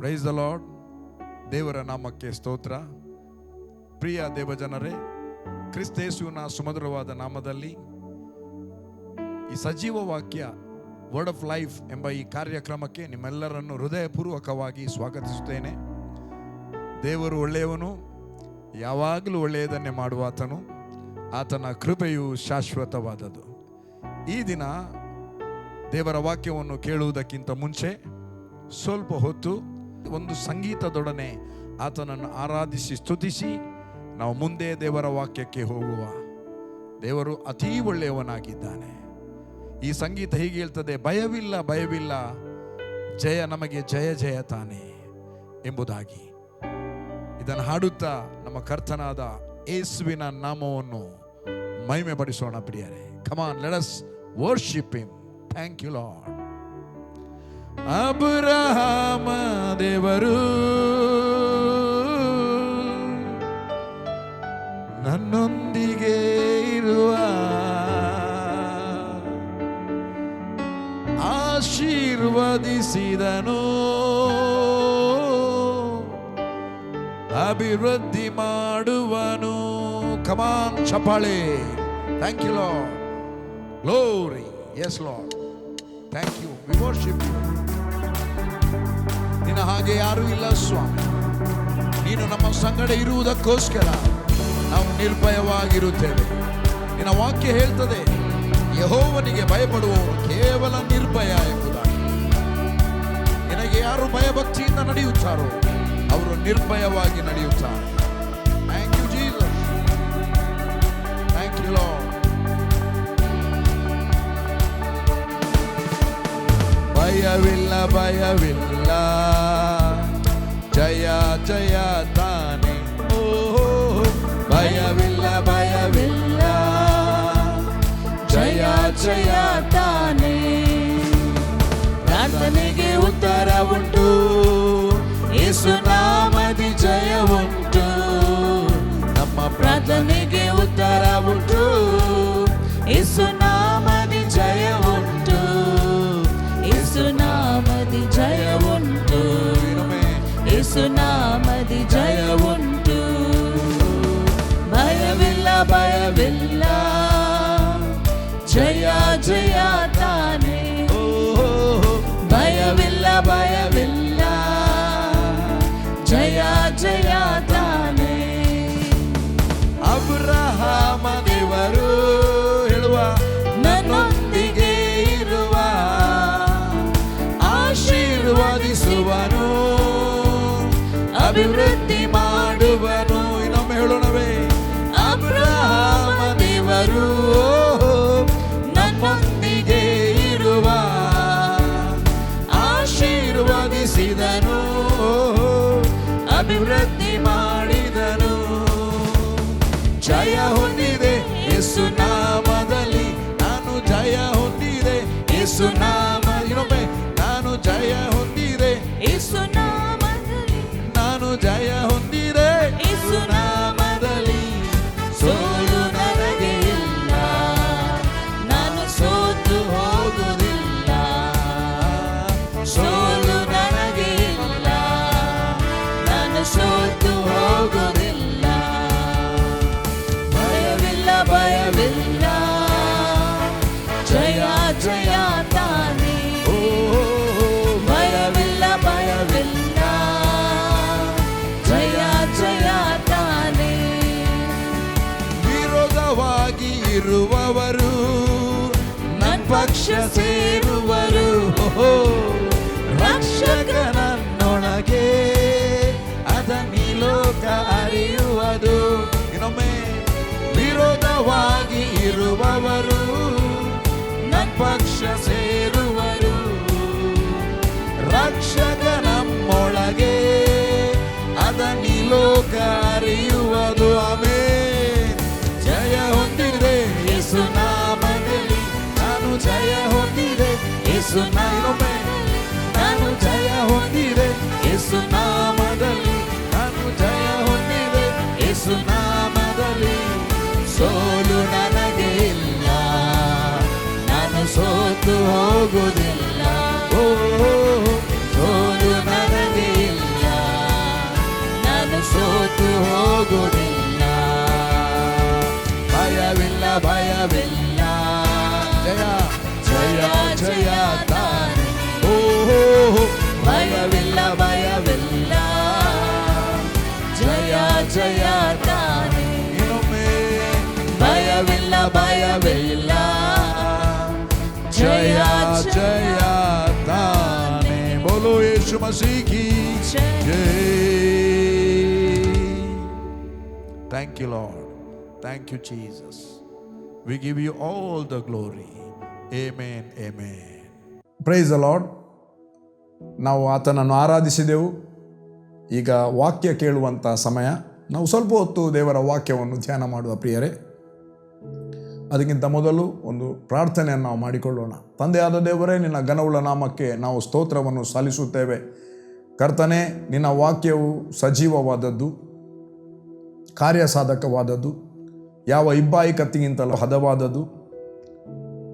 Praise the lord. ದೇವರ ನಾಮಕ್ಕೆ ಸ್ತೋತ್ರ. ಪ್ರಿಯ ದೇವಜನರೇ, ಕ್ರಿಸ್ತೇಸುವಿನ ಸುಮಧುರವಾದ ನಾಮದಲ್ಲಿ ಈ ಸಜೀವ ವಾಕ್ಯ ವರ್ಡ್ ಆಫ್ ಲೈಫ್ ಎಂಬ ಈ ಕಾರ್ಯಕ್ರಮಕ್ಕೆ ನಿಮ್ಮೆಲ್ಲರನ್ನು ಹೃದಯಪೂರ್ವಕವಾಗಿ ಸ್ವಾಗತಿಸುತ್ತೇನೆ. ದೇವರು ಒಳ್ಳೆಯವನು, ಯಾವಾಗಲೂ ಒಳ್ಳೆಯದನ್ನೇ ಮಾಡುವಾತನು. ಆತನ ಕೃಪೆಯು ಶಾಶ್ವತವಾದದ್ದು. ಈ ದಿನ ದೇವರ ವಾಕ್ಯವನ್ನು ಕೇಳುವುದಕ್ಕಿಂತ ಮುಂಚೆ ಸ್ವಲ್ಪ ಹೊತ್ತು ಒಂದು ಸಂಗೀತದೊಡನೆ ಆತನನ್ನು ಆರಾಧಿಸಿ ಸ್ತುತಿಸಿ ನಾವು ಮುಂದೆ ದೇವರ ವಾಕ್ಯಕ್ಕೆ ಹೋಗುವ. ದೇವರು ಅತೀ ಒಳ್ಳೆಯವನಾಗಿದ್ದಾನೆ. ಈ ಸಂಗೀತ ಹೀಗೆ ಹೇಳ್ತದೆ, ಭಯವಿಲ್ಲ ಭಯವಿಲ್ಲ, ಜಯ ನಮಗೆ ಜಯ ಜಯ ತಾನೆ ಎಂಬುದಾಗಿ. ಇದನ್ನು ಹಾಡುತ್ತಾ ನಮ್ಮ ಕರ್ತನಾದ ಯೇಸುವಿನ ನಾಮವನ್ನು ಮಹಿಮೆ ಪಡಿಸೋಣ ಪ್ರಿಯರೇ. Come on, let us worship him. Thank you lord. ಅಬ್ರಹಾಮ ದೇವರು ನನ್ನೊಂದಿಗೆ ಇರುವ, ಆಶೀರ್ವದಿಸಿದನು, ಅಭಿವೃದ್ಧಿ ಮಾಡುವನು. ಕಮಾನ್ ಚಪ್ಪಾಳೆ. Thank you lord. Glory. Yes lord, thank you. We worship you. ನಿನ್ನ ಹಾಗೆ ಯಾರೂ ಇಲ್ಲ ಸ್ವಾಮಿ. ನೀನು ನಮ್ಮ ಸಂಗಡ ಇರುವುದಕ್ಕೋಸ್ಕರ ನಾವು ನಿರ್ಭಯವಾಗಿರುತ್ತೇವೆ. ನಿನ್ನ ವಾಕ್ಯ ಹೇಳ್ತದೆ, ಯೆಹೋವನಿಗೆ ಭಯಪಡುವವರು ಕೇವಲ ನಿರ್ಭಯ ಎಂಬುದಾಗಿ. ನಿನಗೆ ಯಾರು ಭಯಭಕ್ತಿಯಿಂದ ನಡೆಯುತ್ತಾರೋ ಅವರು ನಿರ್ಭಯವಾಗಿ ನಡೆಯುತ್ತಾರೆ. Thank you Jesus. Thank you Lord. ಭಯವಿಲ್ಲ ಭಯವಿಲ್ಲ, ಜಯ ಜಯ ತಾನೆ. ಓ ಭಯವಿಲ್ಲ ಭಯವಿಲ್ಲ, ಜಯ ಜಯ ತಾನೆ. ಪ್ರಾರ್ಥನೆಗೆ ಉತ್ತರ ಉಂಟು, ಯೇಸುನಾಮದಿ ಜಯ ಉಂಟು. ನಮ್ಮ ಪ್ರಾರ್ಥನೆಗೆ ಉತ್ತರ ಉಂಟು, ಯೇಸುನಾಮದಿ ಜಯ ಉಂಟು. ಯೇಸುನಾಮದಿ ಜಯ ಉಂಟು, ಯೇಸುನಾಮದಿ ಜಯ ಉಂಟು. ಭಯವಿಲ್ಲ ಭಯವಿಲ್ಲ, ಜಯ ಜಯ ತಾನೆ. ಭಯವಿಲ್ಲ ಭಯವಿಲ್ಲ, ಜಯ ಜಯ ತಾನೆ. ಅಬ್ರಹಾಮ ದೇವರು ಹೇಳುವ, ನನ್ನೊಂದಿಗೆ ಇರುವ, ಆಶೀರ್ವದಿಸುವನು, ಅಭಿವೃದ್ಧಿ ಮಾಡುವನು. ಇನ್ನೊಮ್ಮೆ ಹೇಳೋಣವೇ, ಅಬ್ರಹಾಮ ದೇವರು ನಮ್ಮೊಂದಿಗೆ ಇರುವ, ಆಶೀರ್ವದಿಸಿದನು, ಅಭಿವೃದ್ಧಿ ಮಾಡಿದನು. ಜಯ ಹೊಂದಿದೆ ಯೇಸುನಾಮದಲ್ಲಿ, ನಾನು ಜಯ ಹೊಂದಿದೆ ಯೇಸುನಾಮ. ಇನ್ನೊಮ್ಮೆ, ನಾನು ಜಯ ಹೊಂದಿದೆ ಯೇಸುನಾಮದಲ್ಲಿ, ನಾನು ಜಯ ಹೊಂದಿದೆ ಯೇಸುನಾಮದಲ್ಲಿ. ಸೋಲು ನನಗೆ ಇಲ್ಲ, ನಾನು ಸೋತು ಹೋಗುವುದಿಲ್ಲ. ಸೋಲು ನನಗೆ ಇಲ್ಲ, ನಾನು ಸೋತು ಹೋಗುವುದಿಲ್ಲ. ಭಯವಿಲ್ಲ ಭಯವಿಲ್ಲ, ಜಯ ಜಯ ತಾನೆ. ಭಯವಿಲ್ಲ ಭಯವಿಲ್ಲ, ಜಯ ಜಯ ತಾನೆ. ವಿರೋಧವಾಗಿ ಇರುವವರು ನನ್ನ ಪಕ್ಷ ಸೇರುವರು. ರಕ್ಷಕನನ್ನೊಳಗೆ ಅದನ್ನಿ ಲೋಕ ಅರಿಯುವುದು. ಇನ್ನೊಮ್ಮೆ, ವಿರೋಧವಾಗಿ ಇರುವವರು ನನ್ನ ಪಕ್ಷ ಸೇರುವರು. ರಕ್ಷಕ ನಮ್ಮೊಳಗೆ ಅದನ್ನಿ ಲೋಕ ಅರಿಯುವುದು. ಆಮೆನ್. ಜಯ ಹೊಂದಿದೆ ಯೇಸುನಾಮದಲ್ಲಿ, ನಾನು ಜಯ ಹೊಂದಿದೆ ಯೇಸುನಾಮದಲ್ಲಿ. ಭಯವಿಲ್ಲ. ಜಯ ಜಯ ಜಯ ತಾನೆ. ಓ ಭಯವಿಲ್ಲ ಭಯವಿಲ್ಲ, ಜಯ ಜಯ ತಾನೆ. ಇನ್ನೊಮ್ಮೆ ಭಯವಿಲ್ಲ ಭಯವಿಲ್ಲ, ಜಯ ಜಯ ತಾನೆ. ಬೋಲೋ ಯೇಸು ಮಸೀಹ್ ಕಿ ಜೈ. Thank you, Lord. Thank you, Jesus. We give you all the glory. Amen, amen. Praise the lord. ನಾವು ಆತನನ್ನು ಆರಾಧಿಸಿದೆವು. ಈಗ ವಾಕ್ಯ ಕೇಳುವಂಥ ಸಮಯ. ನಾವು ಸ್ವಲ್ಪ ಹೊತ್ತು ದೇವರ ವಾಕ್ಯವನ್ನು ಧ್ಯಾನ ಮಾಡುವ ಪ್ರಿಯರೇ. ಅದಕ್ಕಿಂತ ಮೊದಲು ಒಂದು ಪ್ರಾರ್ಥನೆಯನ್ನು ನಾವು ಮಾಡಿಕೊಳ್ಳೋಣ. ತಂದೆಯಾದ ದೇವರೇ, ನಿನ್ನ ಘನವುಳ್ಳ ನಾಮಕ್ಕೆ ನಾವು ಸ್ತೋತ್ರವನ್ನು ಸಲ್ಲಿಸುತ್ತೇವೆ. ಕರ್ತನೇ, ನಿನ್ನ ವಾಕ್ಯವು ಸಜೀವವಾದದ್ದು, ಕಾರ್ಯಸಾಧಕವಾದದ್ದು, ಯಾವ ಇಬ್ಬಾಯಿ ಕತ್ತಿಗಿಂತಲೂ ಹದವಾದದ್ದು.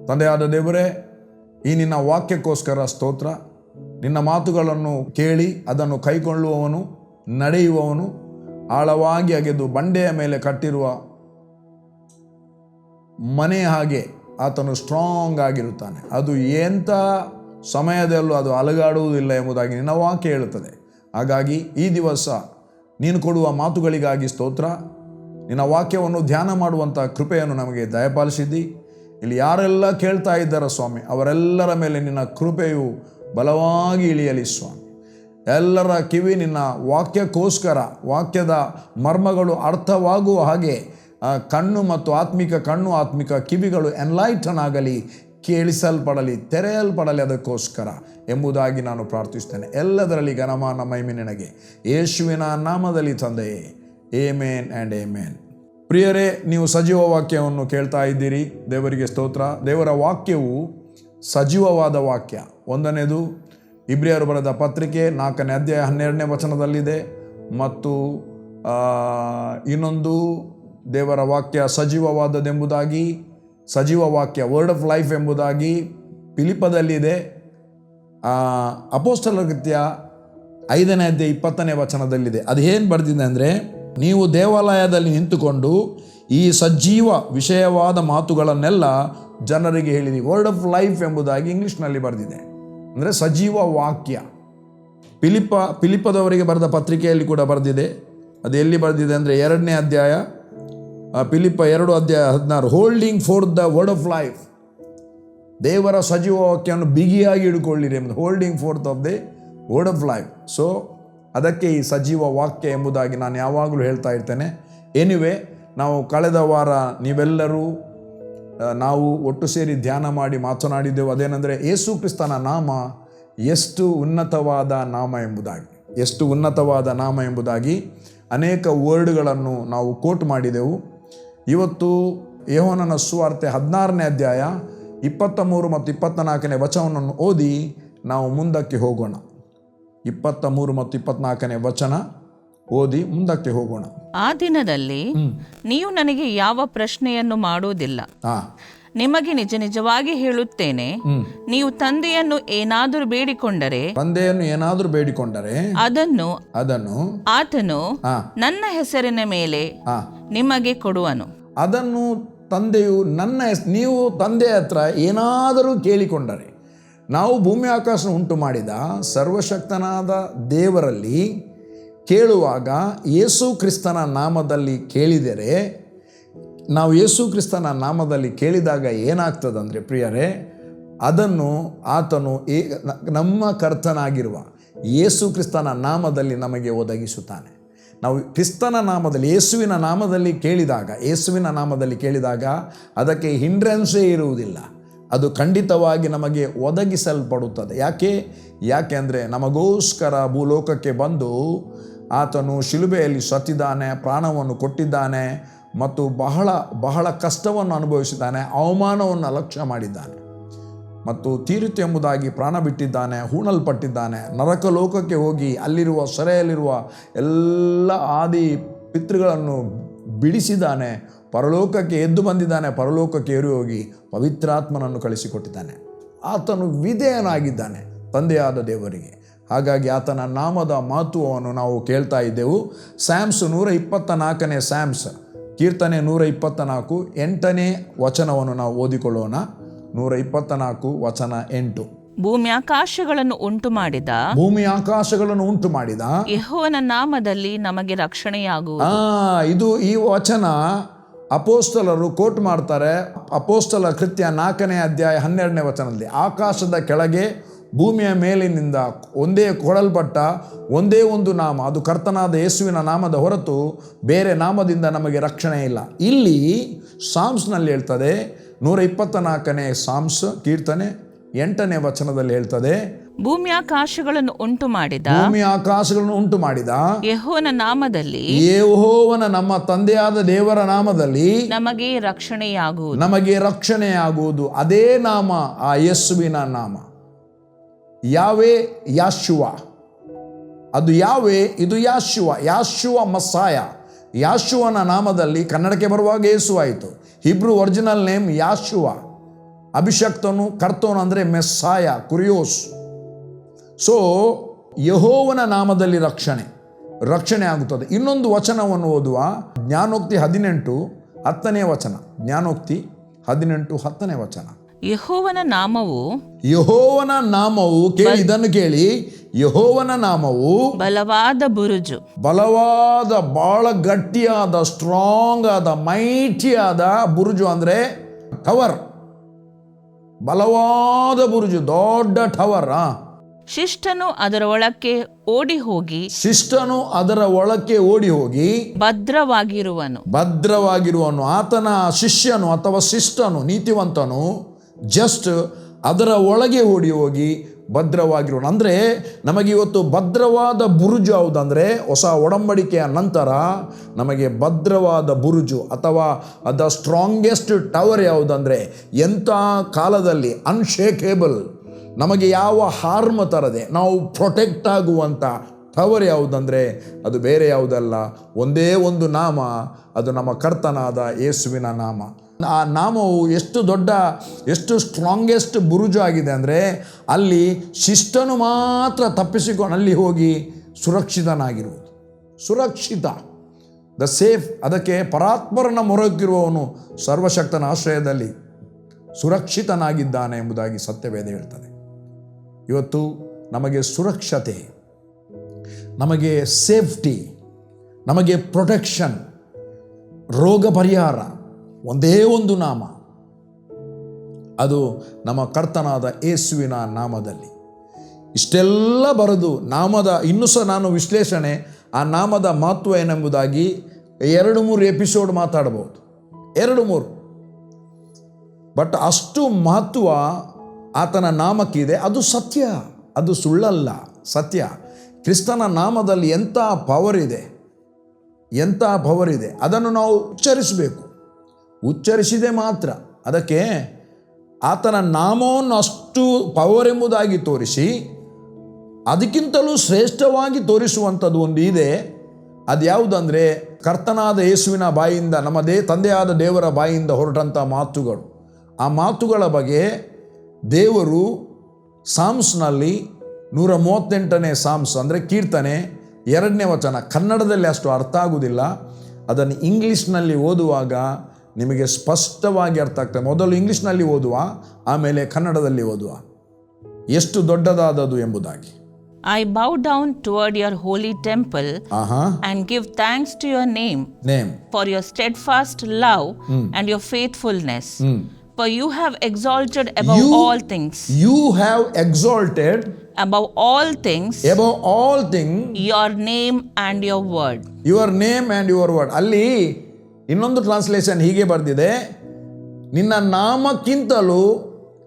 ತಂದೆಯಾದ ದೇವರೇ, ಈ ನಿನ್ನ ವಾಕ್ಯಕ್ಕೋಸ್ಕರ ಸ್ತೋತ್ರ. ನಿನ್ನ ಮಾತುಗಳನ್ನು ಕೇಳಿ ಅದನ್ನು ಕೈಗೊಳ್ಳುವವನು, ನಡೆಯುವವನು ಆಳವಾಗಿ ಅಗೆದು ಬಂಡೆಯ ಮೇಲೆ ಕಟ್ಟಿರುವ ಮನೆ ಹಾಗೆ ಆತನು ಸ್ಟ್ರಾಂಗ್ ಆಗಿರುತ್ತಾನೆ. ಅದು ಎಂಥ ಸಮಯದಲ್ಲೂ ಅದು ಅಲುಗಾಡುವುದಿಲ್ಲ ಎಂಬುದಾಗಿ ನಿನ್ನ ವಾಕ್ಯ ಹೇಳುತ್ತದೆ. ಹಾಗಾಗಿ ಈ ದಿವಸ ನೀನು ಕೊಡುವ ಮಾತುಗಳಿಗಾಗಿ ಸ್ತೋತ್ರ. ನಿನ್ನ ವಾಕ್ಯವನ್ನು ಧ್ಯಾನ ಮಾಡುವಂಥ ಕೃಪೆಯನ್ನು ನಮಗೆ ದಯಪಾಲಿಸಿದ್ದಿ. ಇಲ್ಲಿ ಯಾರೆಲ್ಲ ಕೇಳ್ತಾ ಇದ್ದಾರೋ ಸ್ವಾಮಿ, ಅವರೆಲ್ಲರ ಮೇಲೆ ನಿನ್ನ ಕೃಪೆಯು ಬಲವಾಗಿ ಇಳಿಯಲಿ ಸ್ವಾಮಿ. ಎಲ್ಲರ ಕಿವಿ ನಿನ್ನ ವಾಕ್ಯಕ್ಕೋಸ್ಕರ, ವಾಕ್ಯದ ಮರ್ಮಗಳು ಅರ್ಥವಾಗುವ ಹಾಗೆ ಕಣ್ಣು ಮತ್ತು ಆತ್ಮಿಕ ಕಣ್ಣು, ಆತ್ಮಿಕ ಕಿವಿಗಳು ಎನ್ಲೈಟನ್ ಆಗಲಿ, ಕೇಳಿಸಲ್ಪಡಲಿ, ತೆರೆಯಲ್ಪಡಲಿ ಅದಕ್ಕೋಸ್ಕರ ಎಂಬುದಾಗಿ ನಾನು ಪ್ರಾರ್ಥಿಸ್ತೇನೆ. ಎಲ್ಲದರಲ್ಲಿ ಘನಮಾನ ಮಹಿಮೆ ನಿನಗೆ, ಯೇಸುವಿನ ನಾಮದಲ್ಲಿ ತಂದೆಯೇ. Amen and amen. ಪ್ರಿಯರೇ, ನೀವು ಸಜೀವ ವಾಕ್ಯವನ್ನು ಕೇಳ್ತಾ ಇದ್ದೀರಿ. ದೇವರಿಗೆ ಸ್ತೋತ್ರ. ದೇವರ ವಾಕ್ಯವು ಸಜೀವವಾದ ವಾಕ್ಯ. ಒಂದನೇದು ಇಬ್ರಿಯರು ಬರೆದ ಪತ್ರಿಕೆ 4ನೇ ಅಧ್ಯಾಯ 12ನೇ ವಚನದಲ್ಲಿದೆ. ಮತ್ತು ಇನ್ನೊಂದು ದೇವರ ವಾಕ್ಯ ಸಜೀವವಾದದೆಂಬುದಾಗಿ, ಸಜೀವ ವಾಕ್ಯ ವರ್ಡ್ ಆಫ್ ಲೈಫ್ ಎಂಬುದಾಗಿ ಫಿಲಿಪ್ಪದಲ್ಲಿದೆ. ಅಪೊಸ್ತಲರ ಕೃತ್ಯ 5ನೇ ಅಧ್ಯಾಯ 20ನೇ ವಚನದಲ್ಲಿದೆ. ಅದು ಏನು ಬರೆದಿದೆ ಅಂದರೆ, ನೀವು ದೇವಾಲಯದಲ್ಲಿ ನಿಂತುಕೊಂಡು ಈ ಸಜೀವ ವಿಷಯವಾದ ಮಾತುಗಳನ್ನೆಲ್ಲ ಜನರಿಗೆ ಹೇಳಿರಿ. ವರ್ಡ್ ಆಫ್ ಲೈಫ್ ಎಂಬುದಾಗಿ ಇಂಗ್ಲೀಷ್ನಲ್ಲಿ ಬರೆದಿದೆ. ಅಂದರೆ ಸಜೀವ ವಾಕ್ಯ. ಫಿಲಿಪ್ಪದವರಿಗೆ ಬರೆದ ಪತ್ರಿಕೆಯಲ್ಲಿ ಕೂಡ ಬರೆದಿದೆ. ಅದು ಎಲ್ಲಿ ಬರೆದಿದೆ ಅಂದರೆ 2ನೇ ಅಧ್ಯಾಯ, ಫಿಲಿಪ್ಪ 2 ಅಧ್ಯಾಯ 16. Holding for the word of life. ದೇವರ ಸಜೀವ ವಾಕ್ಯವನ್ನು ಬಿಗಿಯಾಗಿ ಹಿಡ್ಕೊಳ್ಳಿರಿ ಎಂಬುದು holding fourth of the word of life. So ಅದಕ್ಕೆ ಈ ಸಜೀವ ವಾಕ್ಯ ಎಂಬುದಾಗಿ ನಾನು ಯಾವಾಗಲೂ ಹೇಳ್ತಾ ಇರ್ತೇನೆ. ಎನಿವೆ, ನಾವು ಕಳೆದ ವಾರ ನೀವೆಲ್ಲರೂ ನಾವು ಒಟ್ಟು ಸೇರಿ ಧ್ಯಾನ ಮಾಡಿ ಮಾತನಾಡಿದ್ದೆವು. ಅದೇನೆಂದರೆ, ಯೇಸು ಕ್ರಿಸ್ತನ ನಾಮ ಎಷ್ಟು ಉನ್ನತವಾದ ನಾಮ ಎಂಬುದಾಗಿ, ಎಷ್ಟು ಉನ್ನತವಾದ ನಾಮ ಎಂಬುದಾಗಿ ಅನೇಕ ವರ್ಡ್ಗಳನ್ನು ನಾವು ಕೋಟ್ ಮಾಡಿದೆವು. ಇವತ್ತು ಯೋಹಾನನ ಸುವಾರ್ತೆ 16ನೇ ಅಧ್ಯಾಯ 23 ಮತ್ತು 24ನೇ ವಚನವನ್ನು ಓದಿ ನಾವು ಮುಂದಕ್ಕೆ ಹೋಗೋಣ. 23 ಮತ್ತು 24ನೇ ವಚನ ಓದಿ ಮುಂದಕ್ಕೆ ಹೋಗೋಣ. ಆ ದಿನದಲ್ಲಿ ನೀವು ನನಗೆ ಯಾವ ಪ್ರಶ್ನೆಯನ್ನು ಮಾಡುವುದಿಲ್ಲ. ನಿಮಗೆ ನಿಜ ನಿಜವಾಗಿ ಹೇಳುತ್ತೇನೆ, ನೀವು ತಂದೆಯನ್ನು ಏನಾದರೂ ಬೇಡಿಕೊಂಡರೆ ಅದನ್ನು ಆತನು ನನ್ನ ಹೆಸರಿನ ಮೇಲೆ ನಿಮಗೆ ಕೊಡುವನು. ಅದನ್ನು ತಂದೆಯು ನೀವು ತಂದೆ ಹತ್ರ ಏನಾದರೂ ಕೇಳಿಕೊಂಡರೆ, ನಾವು ಭೂಮಿ ಆಕಾಶ ಉಂಟು ಮಾಡಿದ ಸರ್ವಶಕ್ತನಾದ ದೇವರಲ್ಲಿ ಕೇಳುವಾಗ ಯೇಸು ಕ್ರಿಸ್ತನ ನಾಮದಲ್ಲಿ ಕೇಳಿದರೆ, ನಾವು ಯೇಸು ಕ್ರಿಸ್ತನ ನಾಮದಲ್ಲಿ ಕೇಳಿದಾಗ ಏನಾಗ್ತದಂದರೆ ಪ್ರಿಯರೇ, ಅದನ್ನು ಆತನು ನಮ್ಮ ಕರ್ತನಾಗಿರುವ ಯೇಸು ಕ್ರಿಸ್ತನ ನಾಮದಲ್ಲಿ ನಮಗೆ ಒದಗಿಸುತ್ತಾನೆ. ನಾವು ಕ್ರಿಸ್ತನ ನಾಮದಲ್ಲಿ, ಯೇಸುವಿನ ನಾಮದಲ್ಲಿ ಕೇಳಿದಾಗ ಅದಕ್ಕೆ ಹಿಂಡ್ರೆನ್ಸೇ ಇರುವುದಿಲ್ಲ. ಅದು ಖಂಡಿತವಾಗಿ ನಮಗೆ ಒದಗಿಸಲ್ಪಡುತ್ತದೆ. ಯಾಕೆ ಅಂದರೆ ನಮಗೋಸ್ಕರ ಭೂಲೋಕಕ್ಕೆ ಬಂದು ಆತನು ಶಿಲುಬೆಯಲ್ಲಿ ಸತ್ತಿದ್ದಾನೆ, ಪ್ರಾಣವನ್ನು ಕೊಟ್ಟಿದ್ದಾನೆ ಮತ್ತು ಬಹಳ ಬಹಳ ಕಷ್ಟವನ್ನು ಅನುಭವಿಸಿದ್ದಾನೆ, ಅವಮಾನವನ್ನು ಅಲಕ್ಷ್ಯ ಮಾಡಿದ್ದಾನೆ ಮತ್ತು ತೀರಿತು ಎಂಬುದಾಗಿ ಪ್ರಾಣ ಬಿಟ್ಟಿದ್ದಾನೆ, ಹೂಣಲ್ಪಟ್ಟಿದ್ದಾನೆ, ನರಕ ಲೋಕಕ್ಕೆ ಹೋಗಿ ಅಲ್ಲಿರುವ ಸೆರೆಯಲ್ಲಿರುವ ಎಲ್ಲ ಆದಿ ಪಿತೃಗಳನ್ನು ಬಿಡಿಸಿದ್ದಾನೆ, ಪರಲೋಕಕ್ಕೆ ಎದ್ದು ಬಂದಿದ್ದಾನೆ, ಪರಲೋಕಕ್ಕೆ ಏರಿ ಹೋಗಿ ಪವಿತ್ರಾತ್ಮನನ್ನು ಕಳಿಸಿಕೊಟ್ಟಿದ್ದಾನೆ. ಆತನು ವಿಧೇಯನಾಗಿದ್ದಾನೆ ತಂದೆಯಾದ ದೇವರಿಗೆ. ಹಾಗಾಗಿ ಆತನ ನಾಮದ ಮಹತ್ವವನ್ನು ನಾವು ಕೇಳ್ತಾ ಇದ್ದೆವು. ಸ್ಯಾಮ್ಸ್ 124ನೇ ಸ್ಯಾಮ್ಸ್ ಕೀರ್ತನೆ 124 8ನೇ ವಚನವನ್ನು ನಾವು ಓದಿಕೊಳ್ಳೋಣ. 124 ವಚನ 8. ಭೂಮಿ ಆಕಾಶಗಳನ್ನು ಉಂಟು ಮಾಡಿದ ಭೂಮಿ ಆಕಾಶಗಳನ್ನು ಉಂಟು ಮಾಡಿದ ಯೆಹೋವನ ನಾಮದಲ್ಲಿ ನಮಗೆ ರಕ್ಷಣೆಯಾಗುವುದು. ಇದು ಈ ವಚನ ಅಪೋಸ್ತಲರು ಕೋಟ್ ಮಾಡ್ತಾರೆ. ಅಪೋಸ್ತಲ ಕೃತ್ಯ 4ನೇ ಅಧ್ಯಾಯ 12ನೇ ವಚನದಲ್ಲಿ, ಆಕಾಶದ ಕೆಳಗೆ ಭೂಮಿಯ ಮೇಲಿನಿಂದ ಒಂದೇ ಕೊಡಲ್ಪಟ್ಟ ಒಂದೇ ಒಂದು ನಾಮ, ಅದು ಕರ್ತನಾದ ಯೇಸುವಿನ ನಾಮದ ಹೊರತು ಬೇರೆ ನಾಮದಿಂದ ನಮಗೆ ರಕ್ಷಣೆ ಇಲ್ಲ. ಇಲ್ಲಿ ಸಾಮ್ಸ್ನಲ್ಲಿ ಹೇಳ್ತದೆ, 124ನೇ ಸಾಮ್ಸ್ ಕೀರ್ತನೆ 8ನೇ ವಚನದಲ್ಲಿ ಹೇಳ್ತದೆ, ಭೂಮಿ ಆಕಾಶಗಳನ್ನು ಉಂಟು ಮಾಡಿದ ಭೂಮಿ ಆಕಾಶಗಳನ್ನು ಉಂಟು ಮಾಡಿದ ಯೆಹೋವನ ನಾಮದಲ್ಲಿ ಯೆಹೋವನ ನಮ್ಮ ತಂದೆಯಾದ ದೇವರ ನಾಮದಲ್ಲಿ ನಮಗೆ ರಕ್ಷಣೆಯಾಗುವುದು. ನಮಗೆ ರಕ್ಷಣೆಯಾಗುವುದು. ಅದೇ ನಾಮ, ಆ ಯೇಸುವಿನ ನಾಮ. ಯಾವೇ ಯಾಶುವ, ಅದು ಯಾವೇ, ಇದು ಯಾಶುವ, ಯಾಶುವ ಮಸ್ಸಾಯ. ಯಾಶುವನ ನಾಮದಲ್ಲಿ ಕನ್ನಡಕ್ಕೆ ಬರುವಾಗ ಯೇಸು ಆಯಿತು. Hebrew original name Yeshua. ಅಭಿಷಕ್ತನು, ಕರ್ತನು ಅಂದರೆ ಮೆಸ್ಸಾಯ, ಕುರಿಯೋಸ್. ಸೊ ಯೆಹೋವನ ನಾಮದಲ್ಲಿ ರಕ್ಷಣೆ ಆಗುತ್ತದೆ. ಇನ್ನೊಂದು ವಚನವನ್ನು ಓದುವ, ಜ್ಞಾನೋಕ್ತಿ 18 10ನೇ ವಚನ. ಜ್ಞಾನೋಕ್ತಿ 18 10ನೇ ವಚನ. ಯೆಹೋವನ ನಾಮವು ಕೇಳಿ, ಇದನ್ನು ಕೇಳಿ, ಯೆಹೋವನ ನಾಮವು ಬಲವಾದ ಬುರುಜು, ಬಲವಾದ, ಬಹಳ ಗಟ್ಟಿಯಾದ, ಸ್ಟ್ರಾಂಗ್ ಆದ, ಮೈಟಿಯಾದ ಬುರುಜು ಅಂದರೆ ಟವರ್. ಬಲವಾದ ಬುರುಜು, ದೊಡ್ಡ ಟವರ್. ಶಿಷ್ಟನು ಅದರ ಒಳಕ್ಕೆ ಓಡಿ ಹೋಗಿ ಭದ್ರವಾಗಿರುವನು. ಆತನ ಶಿಷ್ಯನು ಅಥವಾ ಶಿಷ್ಟನು, ನೀತಿವಂತನು ಜಸ್ಟ್ ಅದರ ಒಳಗೆ ಓಡಿ ಹೋಗಿ ಭದ್ರವಾಗಿರುವನು. ಅಂದರೆ ನಮಗೆ ಇವತ್ತು ಭದ್ರವಾದ ಬುರುಜು ಯಾವುದಂದರೆ, ಹೊಸ ಒಡಂಬಡಿಕೆಯ ನಂತರ ನಮಗೆ ಭದ್ರವಾದ ಬುರುಜು ಅಥವಾ ದ ಸ್ಟ್ರಾಂಗೆಸ್ಟ್ ಟವರ್ ಯಾವುದಂದರೆ, ಎಂಥ ಕಾಲದಲ್ಲಿ ಅನ್ಶೇಕೇಬಲ್, ನಮಗೆ ಯಾವ ಹಾರ್ಮ್ ತರದೆ ನಾವು ಪ್ರೊಟೆಕ್ಟ್ ಆಗುವಂಥ ಟವರ್ ಯಾವುದಂದರೆ ಅದು ಬೇರೆ ಯಾವುದಲ್ಲ, ಒಂದೇ ಒಂದು ನಾಮ, ಅದು ನಮ್ಮ ಕರ್ತನಾದ ಯೇಸುವಿನ ನಾಮ. ಆ ನಾಮವು ಎಷ್ಟು ಸ್ಟ್ರಾಂಗೆಸ್ಟ್ ಬುರುಜು ಆಗಿದೆ ಅಂದರೆ, ಅಲ್ಲಿ ಶಿಷ್ಟನು ಮಾತ್ರ ತಪ್ಪಿಸಿಕೊಂಡು ಅಲ್ಲಿ ಹೋಗಿ ಸುರಕ್ಷಿತನಾಗಿರುವುದು. ಸುರಕ್ಷಿತ, ದ ಸೇಫ್. ಅದಕ್ಕೆ ಪರಾತ್ಪರನ ಮೊರಗಿರುವವನು ಸರ್ವಶಕ್ತನ ಆಶ್ರಯದಲ್ಲಿ ಸುರಕ್ಷಿತನಾಗಿದ್ದಾನೆ ಎಂಬುದಾಗಿ ಸತ್ಯವೇದ ಹೇಳ್ತದೆ. ಇವತ್ತು ನಮಗೆ ಸುರಕ್ಷತೆ, ನಮಗೆ ಸೇಫ್ಟಿ, ನಮಗೆ ಪ್ರೊಟೆಕ್ಷನ್, ರೋಗ ಪರಿಹಾರ ಒಂದೇ ಒಂದು ನಾಮ, ಅದು ನಮ್ಮ ಕರ್ತನಾದ ಯೇಸುವಿನ ನಾಮದಲ್ಲಿ. ಇಷ್ಟೆಲ್ಲ ಬರೆದು ನಾಮದ ಇನ್ನೂ ಸಹ ನಾನು ವಿಶ್ಲೇಷಣೆ, ಆ ನಾಮದ ಮಹತ್ವ ಏನೆಂಬುದಾಗಿ 2-3 ಎಪಿಸೋಡ್ ಮಾತಾಡ್ಬೋದು, 2-3. ಬಟ್ ಅಷ್ಟು ಮಹತ್ವ ಆತನ ನಾಮಕ್ಕಿದೆ. ಅದು ಸತ್ಯ, ಅದು ಸುಳ್ಳಲ್ಲ, ಸತ್ಯ. ಕ್ರಿಸ್ತನ ನಾಮದಲ್ಲಿ ಎಂಥ ಪವರ್ ಇದೆ, ಅದನ್ನು ನಾವು ಉಚ್ಚರಿಸಿದೆ ಮಾತ್ರ. ಅದಕ್ಕೆ ಆತನ ನಾಮವನ್ನು ಅಷ್ಟು ಪವರ್ ಎಂಬುದಾಗಿ ತೋರಿಸಿ, ಅದಕ್ಕಿಂತಲೂ ಶ್ರೇಷ್ಠವಾಗಿ ತೋರಿಸುವಂಥದ್ದು ಒಂದು ಇದೆ. ಅದು ಯಾವುದಂದರೆ, ಕರ್ತನಾದ ಯೇಸುವಿನ ಬಾಯಿಂದ, ನಮ್ಮ ತಂದೆಯಾದ ದೇವರ ಬಾಯಿಂದ ಹೊರಟಂಥ ಮಾತುಗಳು. ಆ ಮಾತುಗಳ ಬಗ್ಗೆ ದೇವರು ಸಾಮ್ಸ್ನಲ್ಲಿ 138ನೇ ಸಾಮ್ಸ್ ಅಂದರೆ ಕೀರ್ತನೆ 2ನೇ ವಚನ, ಕನ್ನಡದಲ್ಲಿ ಅಷ್ಟು ಅರ್ಥ ಆಗುವುದಿಲ್ಲ. ಅದನ್ನು ಇಂಗ್ಲೀಷ್ನಲ್ಲಿ ಓದುವಾಗ ನಿಮಗೆ ಸ್ಪಷ್ಟವಾಗಿ ಅರ್ಥ ಆಗ್ತದೆ. ಮೊದಲು ಇಂಗ್ಲೀಷ್ನಲ್ಲಿ ಓದುವ, ಆಮೇಲೆ ಕನ್ನಡದಲ್ಲಿ ಓದುವ, ಎಷ್ಟು ದೊಡ್ಡದಾದದು ಎಂಬುದಾಗಿ. I bow down toward your holy temple and give thanks to your name for your steadfast love and your faithfulness. For you have exalted above all things. You have exalted above all things your name and your word. Your name and your word. ಅಲ್ಲಿ ಇನ್ನೊಂದು translation ಹೀಗೆ ಬರೆದಿದೆ, ನಿನ್ನ ನಾಮಕ್ಕಿಂತಲೂ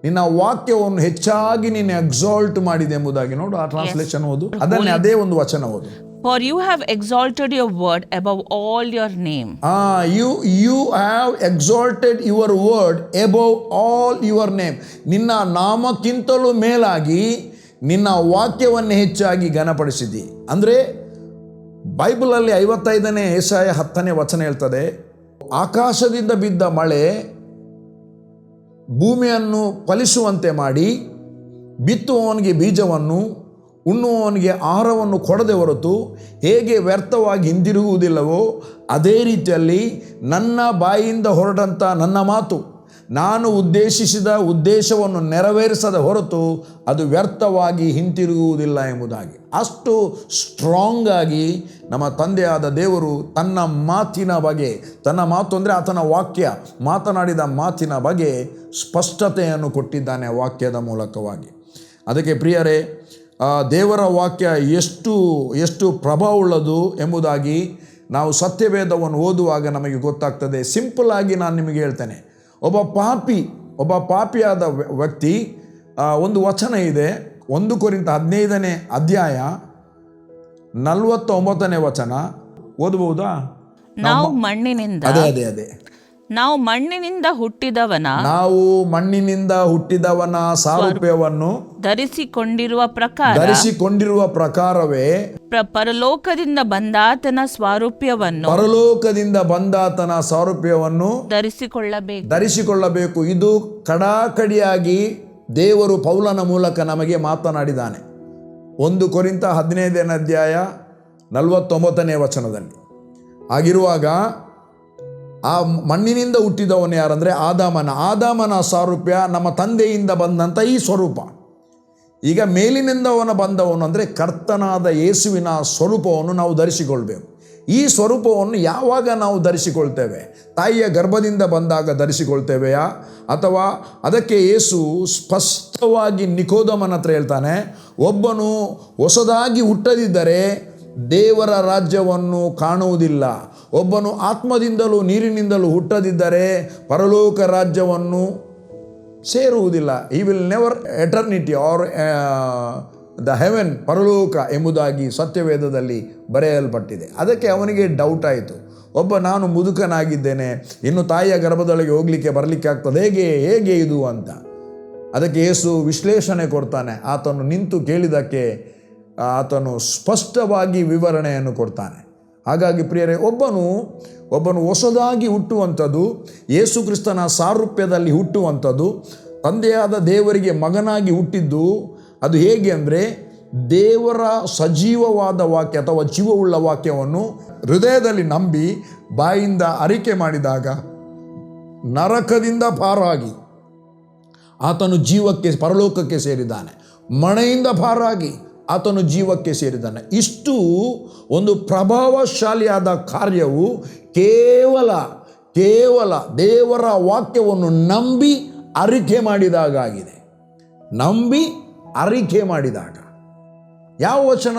ನಿನ್ನ ವಾಕ್ಯವನ್ನು ಹೆಚ್ಚಾಗಿ ನೀನು exalt ಮಾಡಿದೆ ಎಂಬುದಾಗಿ. ನೋಡು ಆ ಟ್ರಾನ್ಸ್ಲೇಷನ್ ಓದು, ಅದನ್ನೇ ಅದೇ ಒಂದು ವಚನ ಓದು. For you have exalted your word above all your name. You have exalted your word above all your name. ನಿನ್ನ ನಾಮಕ್ಕಿಂತಲೂ ಮೇಲಾಗಿ ನಿನ್ನ ವಾಕ್ಯವನ್ನು ಹೆಚ್ಚಾಗಿ ಘನಪಡಿಸಿದಿ. ಅಂದರೆ ಬೈಬಲಲ್ಲಿ 55ನೇ ಯೆಶಾಯ 10ನೇ ವಚನ ಹೇಳ್ತದೆ, ಆಕಾಶದಿಂದ ಬಿದ್ದ ಮಳೆ ಭೂಮಿಯನ್ನು ಫಲಿಸುವಂತೆ ಮಾಡಿ, ಬಿತ್ತುವವನಿಗೆ ಬೀಜವನ್ನು, ಉಣ್ಣುವವನಿಗೆ ಆಹಾರವನ್ನು ಕೊಡದೆ ಹೊರತು ಹೇಗೆ ವ್ಯರ್ಥವಾಗಿ ಹಿಂದಿರುಗುವುದಿಲ್ಲವೋ ಅದೇ ರೀತಿಯಲ್ಲಿ ನನ್ನ ಬಾಯಿಯಿಂದ ಹೊರಟಂಥ ನನ್ನ ಮಾತು ನಾನು ಉದ್ದೇಶಿಸಿದ ಉದ್ದೇಶವನ್ನು ನೆರವೇರಿಸದ ಹೊರತು ಅದು ವ್ಯರ್ಥವಾಗಿ ಹಿಂತಿರುಗುವುದಿಲ್ಲ ಎಂಬುದಾಗಿ ಅಷ್ಟು ಸ್ಟ್ರಾಂಗ್ ಆಗಿ ನಮ್ಮ ತಂದೆಯಾದ ದೇವರು ತನ್ನ ಮಾತಿನ ಬಗ್ಗೆ, ತನ್ನ ಮಾತು ಅಂದರೆ ಆತನ ವಾಕ್ಯ, ಮಾತನಾಡಿದ ಮಾತಿನ ಬಗ್ಗೆ ಸ್ಪಷ್ಟತೆಯನ್ನು ಕೊಟ್ಟಿದ್ದಾನೆ ವಾಕ್ಯದ ಮೂಲಕವಾಗಿ. ಅದಕ್ಕೆ ಪ್ರಿಯರೇ, ದೇವರ ವಾಕ್ಯ ಎಷ್ಟು ಪ್ರಭಾವವುಳ್ಳದು ಎಂಬುದಾಗಿ ನಾವು ಸತ್ಯವೇದವನ್ನು ಓದುವಾಗ ನಮಗೆ ಗೊತ್ತಾಗ್ತದೆ. ಸಿಂಪಲ್ ಆಗಿ ನಾನು ನಿಮಗೆ ಹೇಳ್ತೇನೆ. ಒಬ್ಬ ಪಾಪಿಯಾದ ವ್ಯಕ್ತಿ, ಒಂದು ವಚನ ಇದೆ, 1 ಕೊರಿಂಥ 15ನೇ ಅಧ್ಯಾಯ 49ನೇ ವಚನ ಓದಬಹುದಾ? ನಾವು ಮಣ್ಣಿನಿಂದ ನಾವು ಮಣ್ಣಿನಿಂದ ಹುಟ್ಟಿದವನ ಸಾರೂಪ್ಯವನ್ನು ಧರಿಸಿಕೊಂಡಿರುವ ಪ್ರಕಾರವೇ ಪರಲೋಕದಿಂದ ಬಂದಾತನ ಸಾರೂಪ್ಯವನ್ನು ಧರಿಸಿಕೊಳ್ಳಬೇಕು. ಇದು ಕಡಾಕಡಿಯಾಗಿ ದೇವರು ಪೌಲನ ಮೂಲಕ ನಮಗೆ ಮಾತನಾಡಿದ್ದಾನೆ. 1 ಕೊರಿಂಥ 15ನೇ ಅಧ್ಯಾಯ 49ನೇ ವಚನದಲ್ಲಿ. ಆಗಿರುವಾಗ ಆ ಮಣ್ಣಿನಿಂದ ಹುಟ್ಟಿದವನು ಯಾರಂದರೆ ಆದಾಮನ ಸಾರೂಪ್ಯ, ನಮ್ಮ ತಂದೆಯಿಂದ ಬಂದಂಥ ಈ ಸ್ವರೂಪ. ಈಗ ಮೇಲಿನಿಂದ ಬಂದವನು ಅಂದರೆ ಕರ್ತನಾದ ಯೇಸುವಿನ ಸ್ವರೂಪವನ್ನು ನಾವು ಧರಿಸಿಕೊಳ್ಬೇಕು. ಈ ಸ್ವರೂಪವನ್ನು ಯಾವಾಗ ನಾವು ಧರಿಸಿಕೊಳ್ತೇವೆ? ತಾಯಿಯ ಗರ್ಭದಿಂದ ಬಂದಾಗ ಧರಿಸಿಕೊಳ್ತೇವೆಯಾ? ಅಥವಾ ಅದಕ್ಕೆ ಯೇಸು ಸ್ಪಷ್ಟವಾಗಿ ನಿಕೋದಮನ ಹತ್ರ ಹೇಳ್ತಾನೆ, ಒಬ್ಬನು ಹೊಸದಾಗಿ ಹುಟ್ಟದಿದ್ದರೆ ದೇವರ ರಾಜ್ಯವನ್ನು ಕಾಣುವುದಿಲ್ಲ. ಒಬ್ಬನು ಆತ್ಮದಿಂದಲೂ ನೀರಿನಿಂದಲೂ ಹುಟ್ಟದಿದ್ದರೆ ಪರಲೋಕ ರಾಜ್ಯವನ್ನು ಸೇರುವುದಿಲ್ಲ. ಈ will never eternity are the Heaven, ಪರಲೋಕ ಎಂಬುದಾಗಿ ಸತ್ಯವೇದದಲ್ಲಿ ಬರೆಯಲ್ಪಟ್ಟಿದೆ. ಅದಕ್ಕೆ ಅವನಿಗೆ ಡೌಟ್ ಆಯಿತು. ನಾನು ಮುದುಕನಾಗಿದ್ದೇನೆ, ಇನ್ನು ತಾಯಿಯ ಗರ್ಭದೊಳಗೆ ಹೋಗಲಿಕ್ಕೆ ಬರಲಿಕ್ಕೆ ಆಗ್ತದೆ, ಹೇಗೆ ಇದು ಅಂತ. ಅದಕ್ಕೆ ಯೇಸು ವಿಶ್ಲೇಷಣೆ ಕೊಡ್ತಾನೆ. ಆತನು ನಿಂತು ಕೇಳಿದ್ದಕ್ಕೆ ಆತನು ಸ್ಪಷ್ಟವಾಗಿ ವಿವರಣೆಯನ್ನು ಕೊಡ್ತಾನೆ. ಹಾಗಾಗಿ ಪ್ರಿಯರೇ, ಒಬ್ಬನು ಹೊಸದಾಗಿ ಹುಟ್ಟುವಂಥದ್ದು, ಯೇಸು ಕ್ರಿಸ್ತನ ಸಾರೂಪ್ಯದಲ್ಲಿ ಹುಟ್ಟುವಂಥದ್ದು, ತಂದೆಯಾದ ದೇವರಿಗೆ ಮಗನಾಗಿ ಹುಟ್ಟಿದ್ದು, ಅದು ಹೇಗೆ ಅಂದರೆ ದೇವರ ಸಜೀವವಾದ ವಾಕ್ಯ ಅಥವಾ ಜೀವವುಳ್ಳ ವಾಕ್ಯವನ್ನು ಹೃದಯದಲ್ಲಿ ನಂಬಿ ಬಾಯಿಂದ ಅರಿಕೆ ಮಾಡಿದಾಗ ನರಕದಿಂದ ಪಾರಾಗಿ ಆತನು ಪರಲೋಕಕ್ಕೆ ಸೇರಿದ್ದಾನೆ. ಮಳೆಯಿಂದ ಪಾರಾಗಿ ಆತನು ಜೀವಕ್ಕೆ ಸೇರಿದ್ದಾನೆ. ಇಷ್ಟು ಒಂದು ಪ್ರಭಾವಶಾಲಿಯಾದ ಕಾರ್ಯವು ಕೇವಲ ದೇವರ ವಾಕ್ಯವನ್ನು ನಂಬಿ ಅರಿಕೆ ಮಾಡಿದಾಗ ಆಗಿದೆ. ಯಾವ ವಚನ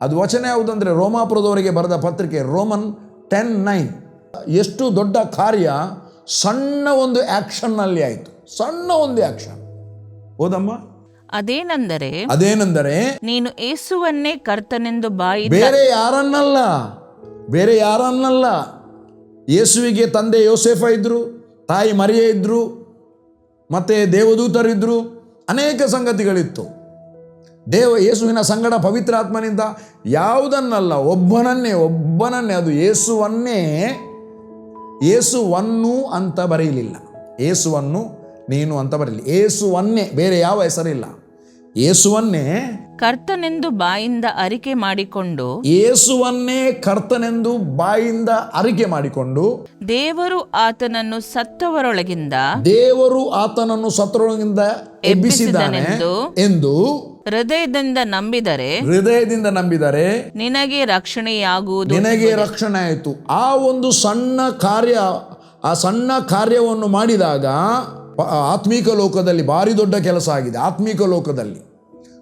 ಅದು ವಚನ ಯಾವುದಂದರೆ ರೋಮಾಪುರದವರಿಗೆ ಬರೆದ ಪತ್ರಿಕೆ ರೋಮನ್ 10:9. ಎಷ್ಟು ದೊಡ್ಡ ಕಾರ್ಯ ಸಣ್ಣ ಒಂದು ಆ್ಯಕ್ಷನ್ನಲ್ಲಿ ಆಯಿತು. ಸಣ್ಣ ಒಂದು ಆ್ಯಕ್ಷನ್. ಓದಮ್ಮ. ಅದೇನೆಂದರೆ ನೀನು ಯೇಸುವನ್ನೇ ಕರ್ತನೆಂದು ಬೇರೆ ಯಾರನ್ನಲ್ಲ. ಯೇಸುವಿಗೆ ತಂದೆ ಯೋಸೇಫ ಇದ್ರು, ತಾಯಿ ಮರಿಯ ಇದ್ರು, ಮತ್ತೆ ದೇವದೂತರಿದ್ರು, ಅನೇಕ ಸಂಗತಿಗಳಿತ್ತು. ಯೇಸುವಿನ ಸಂಗಡ ಪವಿತ್ರ ಆತ್ಮನಿಂದ ಯಾವುದನ್ನಲ್ಲ, ಒಬ್ಬನನ್ನೇ ಅದು ಯೇಸುವನ್ನು ಅಂತ ಬರೆಯಲಿಲ್ಲ. ಯೇಸುವನ್ನು ನೀನು ಅಂತ ಬರಲಿ. ಯೇಸುವನ್ನೇ, ಬೇರೆ ಯಾವ ಹೆಸರಿಲ್ಲ. ಯೇಸುವನ್ನೇ ಕರ್ತನೆಂದು ಬಾಯಿಂದ ಅರಿಕೆ ಮಾಡಿಕೊಂಡು ದೇವರು ಆತನನ್ನು ಸತ್ತವರೊಳಗಿಂದ ಎಬ್ಬಿಸಿದ್ದಾನೆ ಎಂದು ಹೃದಯದಿಂದ ನಂಬಿದರೆ ನಿನಗೆ ರಕ್ಷಣೆ ಆಯಿತು. ಆ ಒಂದು ಸಣ್ಣ ಕಾರ್ಯವನ್ನು ಮಾಡಿದಾಗ ಆತ್ಮೀಕ ಲೋಕದಲ್ಲಿ ಭಾರಿ ದೊಡ್ಡ ಕೆಲಸ ಆಗಿದೆ. ಆತ್ಮೀಕ ಲೋಕದಲ್ಲಿ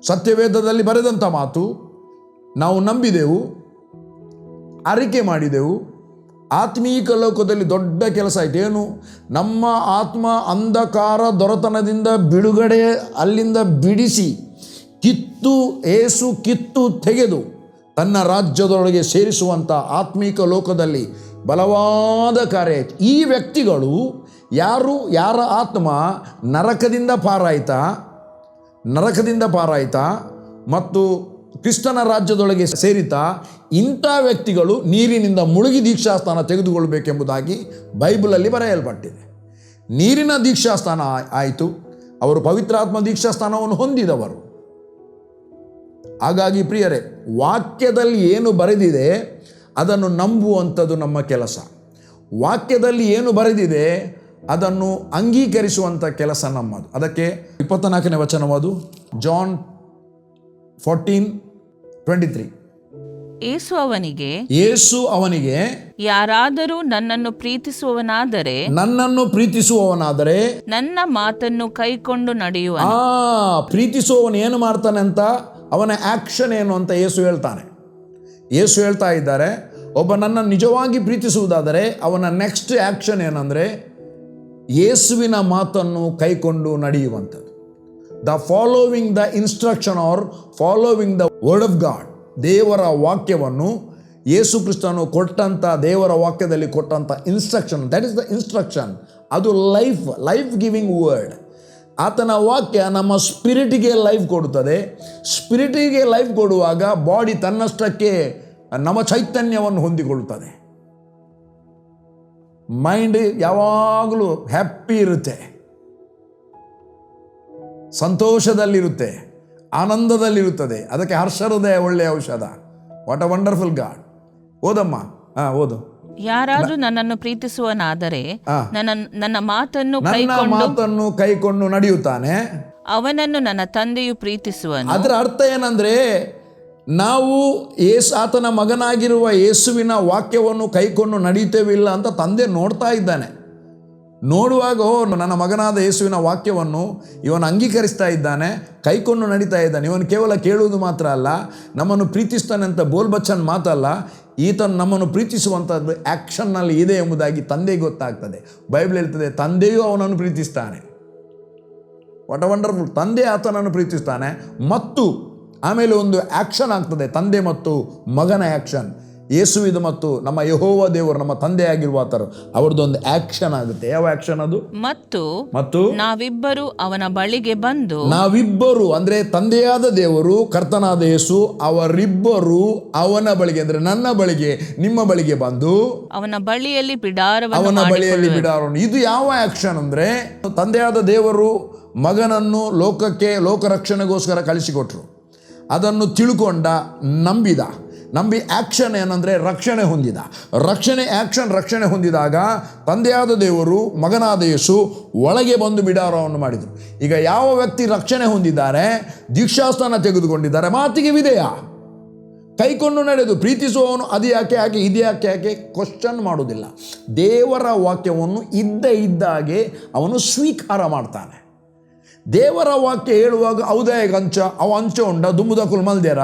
ಸತ್ಯವೇದದಲ್ಲಿ ಬರೆದಂಥ ಮಾತು ನಾವು ನಂಬಿದೆವು, ಅರಿಕೆ ಮಾಡಿದೆವು. ಆತ್ಮೀಕ ಲೋಕದಲ್ಲಿ ದೊಡ್ಡ ಕೆಲಸ ಆಯಿತು. ಏನು? ನಮ್ಮ ಆತ್ಮ ಅಂಧಕಾರ ದೊರೆತನದಿಂದ ಬಿಡುಗಡೆ, ಅಲ್ಲಿಂದ ಬಿಡಿಸಿ ಕಿತ್ತು ತೆಗೆದು ತನ್ನ ರಾಜ್ಯದೊಳಗೆ ಸೇರಿಸುವಂಥ ಆತ್ಮೀಕ ಲೋಕದಲ್ಲಿ ಬಲವಾದ ಕಾರ್ಯ ಆಯಿತು. ಈ ವ್ಯಕ್ತಿಗಳು ಯಾರ ಆತ್ಮ ನರಕದಿಂದ ಪಾರಾಯಿತಾ ಮತ್ತು ಕ್ರಿಸ್ತನ ರಾಜ್ಯದೊಳಗೆ ಸೇರಿತಾ, ಇಂಥ ವ್ಯಕ್ತಿಗಳು ನೀರಿನಿಂದ ಮುಳುಗಿ ದೀಕ್ಷಾಸ್ಥಾನ ತೆಗೆದುಕೊಳ್ಬೇಕೆಂಬುದಾಗಿ ಬೈಬಲಲ್ಲಿ ಬರೆಯಲ್ಪಟ್ಟಿದೆ. ನೀರಿನ ದೀಕ್ಷಾಸ್ಥಾನ ಆಯಿತು. ಅವರು ಪವಿತ್ರಾತ್ಮ ದೀಕ್ಷಾಸ್ಥಾನವನ್ನು ಹೊಂದಿದವರು. ಹಾಗಾಗಿ ಪ್ರಿಯರೇ, ವಾಕ್ಯದಲ್ಲಿ ಏನು ಬರೆದಿದೆ ಅದನ್ನು ನಂಬುವಂಥದ್ದು ನಮ್ಮ ಕೆಲಸ. ವಾಕ್ಯದಲ್ಲಿ ಏನು ಬರೆದಿದೆ ಅದನ್ನು ಅಂಗೀಕರಿಸುವಂಥ ಕೆಲಸ ನಮ್ಮದು. ಅದಕ್ಕೆ 24ನೇ ವಚನವಾದು, ಜಾನ್ 14:23. ಯೇಸು ಅವನಿಗೆ, ಯಾರಾದರೂ ನನ್ನನ್ನು ಪ್ರೀತಿಸುವವನಾದರೆ ನನ್ನ ಮಾತನ್ನು ಕೈಕೊಂಡು ನಡೆಯುವನು. ಪ್ರೀತಿಸುವವನು ಏನು ಮಾಡ್ತಾನೆ ಅಂತ, ಅವನ ಆಕ್ಷನ್ ಏನು ಅಂತ ಯೇಸು ಹೇಳ್ತಾನೆ. ಯೇಸು ಹೇಳ್ತಾ ಇದ್ದಾರೆ, ಒಬ್ಬ ನನ್ನ ನಿಜವಾಗಿ ಪ್ರೀತಿಸುವುದಾದರೆ ಅವನ ನೆಕ್ಸ್ಟ್ ಆಕ್ಷನ್ ಏನಂದರೆ ಯೇಸುವಿನ ಮಾತನ್ನು ಕೈಕೊಂಡು ನಡೆಯುವಂಥದ್ದು. The following the instruction are following the word of God. ದೇವರ ವಾಕ್ಯವನ್ನು ಯೇಸು ಕ್ರಿಸ್ತನು ಕೊಟ್ಟಂಥ, ದೇವರ ವಾಕ್ಯದಲ್ಲಿ ಕೊಟ್ಟಂಥ instruction, that is the instruction. ಅದು ಲೈಫ್ ಗಿವಿಂಗ್ ವರ್ಡ್. ಆತನ ವಾಕ್ಯ ನಮ್ಮ ಸ್ಪಿರಿಟಿಗೆ ಲೈಫ್ ಕೊಡುತ್ತದೆ. ಸ್ಪಿರಿಟಿಗೆ ಲೈಫ್ ಕೊಡುವಾಗ ಬಾಡಿ ತನ್ನಷ್ಟಕ್ಕೆ ನಮ್ಮ ಚೈತನ್ಯವನ್ನು ಹೊಂದಿಕೊಳ್ಳುತ್ತದೆ. ಮೈಂಡ್ ಯಾವಾಗಲೂ ಹ್ಯಾಪಿ ಇರುತ್ತೆ, ಸಂತೋಷದಲ್ಲಿರುತ್ತೆ, ಆನಂದದಲ್ಲಿರುತ್ತದೆ. ಅದಕ್ಕೆ ಹರ್ಷಹೃದಯ ಒಳ್ಳೆಯ ಔಷಧ. What a wonderful God. ಓದಮ್ಮ, ಓದು. ಯಾರಾದ್ರೂ ನನ್ನನ್ನು ಪ್ರೀತಿಸುವನಾದರೆ ನನ್ನ ಮಾತನ್ನು ಕೈಕೊಂಡು ನಡೆಯುತ್ತಾನೆ, ಅವನನ್ನು ನನ್ನ ತಂದೆಯು ಪ್ರೀತಿಸುವನು. ಅದರ ಅರ್ಥ ಏನಂದ್ರೆ, ನಾವು ಆತನ ಮಗನಾಗಿರುವ ಯೇಸುವಿನ ವಾಕ್ಯವನ್ನು ಕೈಕೊಂಡು ನಡೆಯುತ್ತೇವಿಲ್ಲ ಅಂತ ತಂದೆ ನೋಡ್ತಾ ಇದ್ದಾನೆ. ನೋಡುವಾಗ ನನ್ನ ಮಗನಾದ ಯೇಸುವಿನ ವಾಕ್ಯವನ್ನು ಇವನು ಅಂಗೀಕರಿಸ್ತಾ ಇದ್ದಾನೆ, ಕೈಕೊಂಡು ನಡೀತಾ ಇದ್ದಾನೆ. ಇವನು ಕೇವಲ ಕೇಳುವುದು ಮಾತ್ರ ಅಲ್ಲ, ನಮ್ಮನ್ನು ಪ್ರೀತಿಸ್ತಾನೆ ಅಂತ ಬೋಲ್ಬಚ್ಚನ್ ಮಾತಲ್ಲ, ಈತನು ನಮ್ಮನ್ನು ಪ್ರೀತಿಸುವಂಥದ್ದು ಆ್ಯಕ್ಷನ್ನಲ್ಲಿ ಇದೆ ಎಂಬುದಾಗಿ ತಂದೆಗೆ ಗೊತ್ತಾಗ್ತದೆ. ಬೈಬಲ್ ಹೇಳ್ತದೆ, ತಂದೆಯೂ ಅವನನ್ನು ಪ್ರೀತಿಸ್ತಾನೆ. What a wonderful. ತಂದೆ ಆತನನ್ನು ಪ್ರೀತಿಸ್ತಾನೆ, ಮತ್ತು ಆಮೇಲೆ ಒಂದು ಆ್ಯಕ್ಷನ್ ಆಗ್ತದೆ, ತಂದೆ ಮತ್ತು ಮಗನ ಆ್ಯಕ್ಷನ್. ಯೇಸುವಿದು ಮತ್ತು ನಮ್ಮ ಯೆಹೋವ ದೇವರು, ನಮ್ಮ ತಂದೆಯಾಗಿರುವ ಆತರು, ಅವರದೊಂದು ಆ್ಯಕ್ಷನ್ ಆಗುತ್ತೆ. ಯಾವ ಆ್ಯಕ್ಷನ್ ಅದು? ಮತ್ತು ನಾವಿಬ್ಬರು ಅವನ ಬಳಿಗೆ ಬಂದು, ನಾವಿಬ್ಬರು ಅಂದ್ರೆ ತಂದೆಯಾದ ದೇವರು, ಕರ್ತನಾದ ಯೇಸು, ಅವರಿಬ್ಬರು ಅವನ ಬಳಿಗೆ ಅಂದ್ರೆ ನನ್ನ ಬಳಿಗೆ, ನಿಮ್ಮ ಬಳಿಗೆ ಬಂದು ಅವನ ಬಳಿಯಲ್ಲಿ ಬಿಡಾರವನ್ನು. ಇದು ಯಾವ ಆ್ಯಕ್ಷನ್ ಅಂದ್ರೆ, ತಂದೆಯಾದ ದೇವರು ಮಗನನ್ನು ಲೋಕರಕ್ಷಣೆಗೋಸ್ಕರ ಕಳಿಸಿಕೊಟ್ರು. ಅದನ್ನು ತಿಳ್ಕೊಂಡ, ನಂಬಿ ಆ್ಯಕ್ಷನ್ ಏನಂದರೆ ರಕ್ಷಣೆ ಹೊಂದಿದ. ರಕ್ಷಣೆ ಹೊಂದಿದಾಗ ತಂದೆಯಾದ ದೇವರು, ಮಗನಾದ ಯೇಸು ಒಳಗೆ ಬಂದು ಬಿಡಾರವನ್ನು ಮಾಡಿದರು. ಈಗ ಯಾವ ವ್ಯಕ್ತಿ ರಕ್ಷಣೆ ಹೊಂದಿದ್ದಾರೆ, ದೀಕ್ಷಾಸ್ನಾನ ತೆಗೆದುಕೊಂಡಿದ್ದಾರೆ, ಮಾತಿಗೆ ವಿಧೇಯ, ಕೈಕೊಂಡು ನಡೆದು ಪ್ರೀತಿಸುವವನು ಅದು ಯಾಕೆ ಇದು ಯಾಕೆ ಕ್ವಶನ್ ಮಾಡುವುದಿಲ್ಲ. ದೇವರ ವಾಕ್ಯವನ್ನು ಇದ್ದಾಗೆ ಅವನು ಸ್ವೀಕಾರ ಮಾಡ್ತಾನೆ. ದೇವರ ವಾಕ್ಯ ಹೇಳುವಾಗ ಔದಯಗ ಅಂಚ ಅವ ಅಂಚ ಉಂಡ ದುಮ್ಮುದ ಕುಲ್ಮಲ್ದೇರ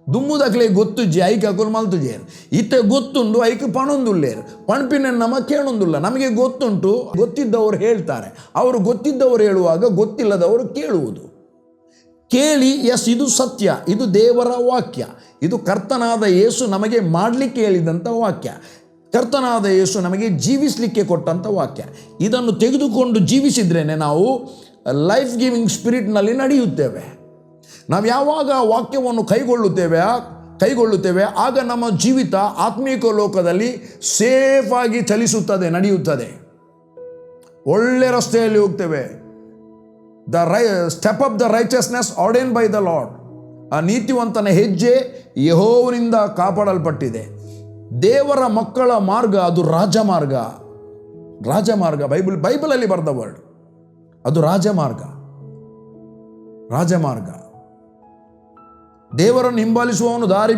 ದುಮ್ಮುದಕ್ಲೆ ಗೊತ್ತುಜ್ಜಿ ಐಕ ಕುಲ್ಮಲ್ತುಜೇರು ಇತ್ತೆ ಗೊತ್ತುಂಡು ಐಕ ಪಣೊಂದುಲ್ಲೇರು ಪಣಪಿನ ನಮ ಕೇಳೊಂದುಲ್ಲ. ನಮಗೆ ಗೊತ್ತುಂಟು, ಗೊತ್ತಿದ್ದವರು ಹೇಳ್ತಾರೆ. ಅವರು ಗೊತ್ತಿದ್ದವರು ಹೇಳುವಾಗ ಗೊತ್ತಿಲ್ಲದವರು ಕೇಳುವುದು. ಕೇಳಿ ಎಸ್ ಇದು ಸತ್ಯ, ಇದು ದೇವರ ವಾಕ್ಯ, ಇದು ಕರ್ತನಾದ ಯೇಸು ನಮಗೆ ಮಾಡಲಿಕ್ಕೆ ಹೇಳಿದಂಥ ವಾಕ್ಯ, ಕರ್ತನಾದ ಯೇಸು ನಮಗೆ ಜೀವಿಸಲಿಕ್ಕೆ ಕೊಟ್ಟಂಥ ವಾಕ್ಯ. ಇದನ್ನು ತೆಗೆದುಕೊಂಡು ಜೀವಿಸಿದ್ರೇನೆ ನಾವು ಲೈಫ್ ಗಿವಿಂಗ್ ಸ್ಪಿರಿಟ್ನಲ್ಲಿ ನಡೆಯುತ್ತೇವೆ. ನಾವು ಯಾವಾಗ ವಾಕ್ಯವನ್ನು ಕೈಗೊಳ್ಳುತ್ತೇವೆ ಆಗ ನಮ್ಮ ಜೀವಿತ ಆತ್ಮೀಕ ಲೋಕದಲ್ಲಿ ಸೇಫಾಗಿ ಚಲಿಸುತ್ತದೆ, ನಡೆಯುತ್ತದೆ. ಒಳ್ಳೆ ರಸ್ತೆಯಲ್ಲಿ ಹೋಗ್ತೇವೆ. Step of the righteousness ordain by the Lord. ಆ ನೀತಿವಂತನ ಹೆಜ್ಜೆ ಯೆಹೋವನಿಂದ ಕಾಪಾಡಲ್ಪಟ್ಟಿದೆ. ದೇವರ ಮಕ್ಕಳ ಮಾರ್ಗ ಅದು ರಾಜಮಾರ್ಗ. ಬೈಬಲಲ್ಲಿ ಬರೆದ ವರ್ಡ್ ಅದು ರಾಜಮಾರ್ಗ. ದೇವರನ್ನು ಹಿಂಬಾಲಿಸುವವನು ದಾರಿ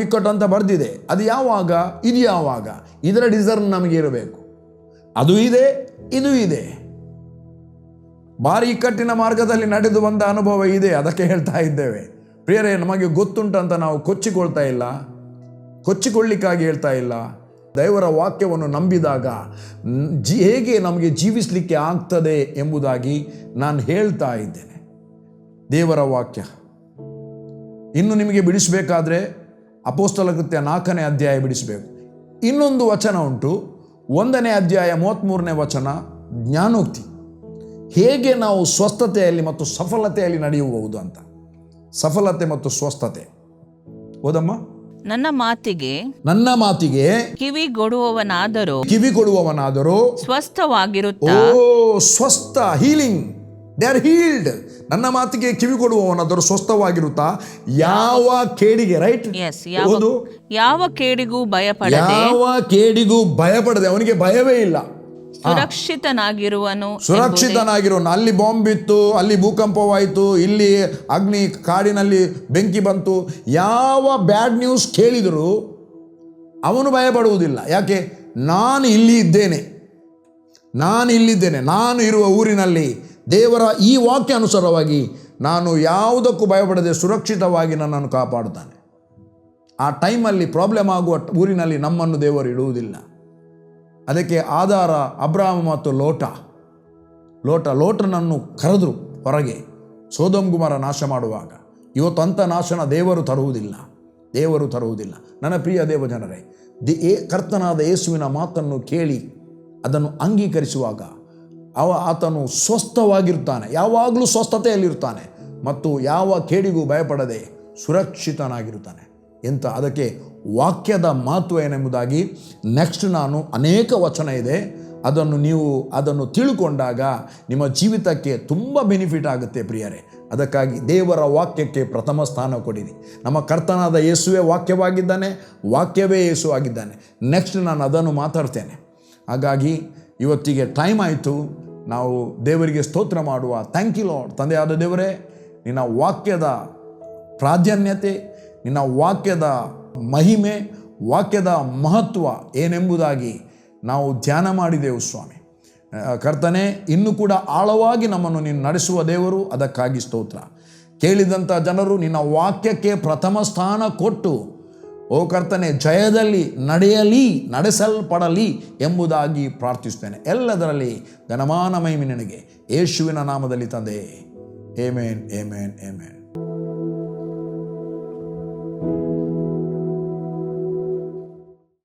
ಬಿಕ್ಕಟ್ಟು ಅಂತ ಬರೆದಿದೆ. ಅದು ಯಾವಾಗ? ಇದು ಯಾವಾಗ? ಇದರ ಡಿಸರ್ನ್ ನಮಗೆ ಇರಬೇಕು. ಅದು ಇದೆ, ಇದು ಇದೆ. ಭಾರಿ ಇಕ್ಕಟ್ಟಿನ ಮಾರ್ಗದಲ್ಲಿ ನಡೆದು ಬಂದ ಅನುಭವ ಇದೆ, ಅದಕ್ಕೆ ಹೇಳ್ತಾ ಇದ್ದೇವೆ. ಪ್ರಿಯರೇ, ನಮಗೆ ಗೊತ್ತುಂಟಂತ ನಾವು ಕೊಚ್ಚಿಕೊಳ್ಳಿಕ್ಕಾಗಿ ಹೇಳ್ತಾ ಇಲ್ಲ. ದೇವರ ವಾಕ್ಯವನ್ನು ನಂಬಿದಾಗ ಹೇಗೆ ನಮಗೆ ಜೀವಿಸಲಿಕ್ಕೆ ಆಗ್ತದೆ ಎಂಬುದಾಗಿ ನಾನು ಹೇಳ್ತಾ ಇದ್ದೇನೆ. ದೇವರ ವಾಕ್ಯ ಇನ್ನು ನಿಮಗೆ ಬಿಡಿಸಬೇಕಾದ್ರೆ ಅಪೊಸ್ತಲ ಕೃತ್ಯ 4ನೇ ಅಧ್ಯಾಯ ಬಿಡಿಸಬೇಕು. ಇನ್ನೊಂದು ವಚನ ಉಂಟು, 1ನೇ ಅಧ್ಯಾಯ 33ನೇ ವಚನ, ಜ್ಞಾನೋಕ್ತಿ. ಹೇಗೆ ನಾವು ಸ್ವಸ್ಥತೆಯಲ್ಲಿ ಮತ್ತು ಸಫಲತೆಯಲ್ಲಿ ನಡೆಯಬಹುದು ಅಂತ. ಸಫಲತೆ ಮತ್ತು ಸ್ವಸ್ಥತೆ ಓದಮ್ಮ. ನನ್ನ ಮಾತಿಗೆ ಕಿವಿ ಕೊಡುವವನಾದರೂ ಸ್ವಸ್ಥವಾಗಿರುತ್ತಾ. ಸ್ವಸ್ಥ, ಹೀಲಿಂಗ್. They are healed. ನನ್ನ ಮಾತಿಗೆ ಕಿವಿ ಕೊಡುವವನಾದರೂ ಸ್ವಸ್ಥವಾಗಿರುತ್ತಾ ಯಾವ ಕೇಡಿಗೆ, ರೈಟ್, ಎಸ್, ಯಾವ ಕೇಡಿಗೂ ಭಯಪಡದೆ, ಯಾವ ಕೇಡಿಗೂ ಭಯಪಡದೆ, ಅವನಿಗೆ ಭಯವೇ ಇಲ್ಲ, ಸುರಕ್ಷಿತನಾಗಿರುವನು. ಅಲ್ಲಿ ಬಾಂಬ್ ಬಿತ್ತು, ಅಲ್ಲಿ ಭೂಕಂಪವಾಯಿತು, ಇಲ್ಲಿ ಅಗ್ನಿ, ಕಾಡಿನಲ್ಲಿ ಬೆಂಕಿ ಬಂತು, ಯಾವ ಬ್ಯಾಡ್ ನ್ಯೂಸ್ ಕೇಳಿದರೂ ಅವನು ಭಯಪಡುವುದಿಲ್ಲ. ಯಾಕೆ? ನಾನು ಇಲ್ಲಿದ್ದೇನೆ, ನಾನು ಇರುವ ಊರಿನಲ್ಲಿ ದೇವರ ಈ ವಾಕ್ಯ ಅನುಸಾರವಾಗಿ ನಾನು ಯಾವುದಕ್ಕೂ ಭಯಪಡದೆ ಸುರಕ್ಷಿತವಾಗಿ ನನ್ನನ್ನು ಕಾಪಾಡುತ್ತಾನೆ. ಆ ಟೈಮಲ್ಲಿ ಪ್ರಾಬ್ಲಮ್ ಆಗುವ ಊರಿನಲ್ಲಿ ನಮ್ಮನ್ನು ದೇವರು ಇಡುವುದಿಲ್ಲ. ಅದಕ್ಕೆ ಆಧಾರ ಅಬ್ರಾಮ ಮತ್ತು ಲೋಟನನ್ನು ಕರೆದರು ಹೊರಗೆ ಸೊದೋಮ್ ಗೊಮೋರ ನಾಶ ಮಾಡುವಾಗ. ಇವತ್ತು ಅಂಥ ನಾಶನ ದೇವರು ತರುವುದಿಲ್ಲ. ನನ್ನ ಪ್ರಿಯ ದೇವ ಜನರೇ, ಕರ್ತನಾದ ಯೇಸುವಿನ ಮಾತನ್ನು ಕೇಳಿ ಅದನ್ನು ಅಂಗೀಕರಿಸುವಾಗ ಆತನು ಸ್ವಸ್ಥವಾಗಿರ್ತಾನೆ, ಯಾವಾಗಲೂ ಸ್ವಸ್ಥತೆಯಲ್ಲಿರ್ತಾನೆ ಮತ್ತು ಯಾವ ಕೇಡಿಗೂ ಭಯಪಡದೆ ಸುರಕ್ಷಿತನಾಗಿರುತ್ತಾನೆ. ಅದಕ್ಕೆ ವಾಕ್ಯದ ಮಹತ್ವ ಏನೆಂಬುದಾಗಿ ನೆಕ್ಸ್ಟ್ ನಾನು ಅನೇಕ ವಚನ ಇದೆ, ಅದನ್ನು ತಿಳ್ಕೊಂಡಾಗ ನಿಮ್ಮ ಜೀವಿತಕ್ಕೆ ತುಂಬ ಬೆನಿಫಿಟ್ ಆಗುತ್ತೆ ಪ್ರಿಯರೇ. ಅದಕ್ಕಾಗಿ ದೇವರ ವಾಕ್ಯಕ್ಕೆ ಪ್ರಥಮ ಸ್ಥಾನ ಕೊಡಿರಿ. ನಮ್ಮ ಕರ್ತನಾದ ಯೇಸುವೇ ವಾಕ್ಯವಾಗಿದ್ದಾನೆ, ವಾಕ್ಯವೇ ಯೇಸು ಆಗಿದ್ದಾನೆ. ನೆಕ್ಸ್ಟ್ ನಾನು ಅದನ್ನು ಮಾತಾಡ್ತೇನೆ. ಹಾಗಾಗಿ ಇವತ್ತಿಗೆ ಟೈಮ್ ಆಯಿತು, ನಾವು ದೇವರಿಗೆ ಸ್ತೋತ್ರ ಮಾಡುವ. Thank you lord. ತಂದೆಯಾದ ದೇವರೇ, ನಿನ್ನ ವಾಕ್ಯದ ಪ್ರಾಧಾನ್ಯತೆ, ನಿನ್ನ ವಾಕ್ಯದ ಮಹಿಮೆ, ವಾಕ್ಯದ ಮಹತ್ವ ಏನೆಂಬುದಾಗಿ ನಾವು ಧ್ಯಾನ ಮಾಡಿದೆವು ಸ್ವಾಮಿ. ಕರ್ತನೆ, ಇನ್ನೂ ಕೂಡ ಆಳವಾಗಿ ನಮ್ಮನ್ನು ನೀನು ನಡೆಸುವ ದೇವರು, ಅದಕ್ಕಾಗಿ ಸ್ತೋತ್ರ. ಕೇಳಿದಂಥ ಜನರು ನಿನ್ನ ವಾಕ್ಯಕ್ಕೆ ಪ್ರಥಮ ಸ್ಥಾನ ಕೊಟ್ಟು, ಓ ಕರ್ತನೆ, ಜಯದಲ್ಲಿ ನಡೆಸಲ್ಪಡಲಿ ಎಂಬುದಾಗಿ ಪ್ರಾರ್ಥಿಸ್ತೇನೆ. ಎಲ್ಲದರಲ್ಲಿ ಘನಮಾನ ಮಹಿಮೆ ನಿನಗೆ, ಯೇಸುವಿನ ನಾಮದಲ್ಲಿ ತಂದೆ. Amen, amen, amen.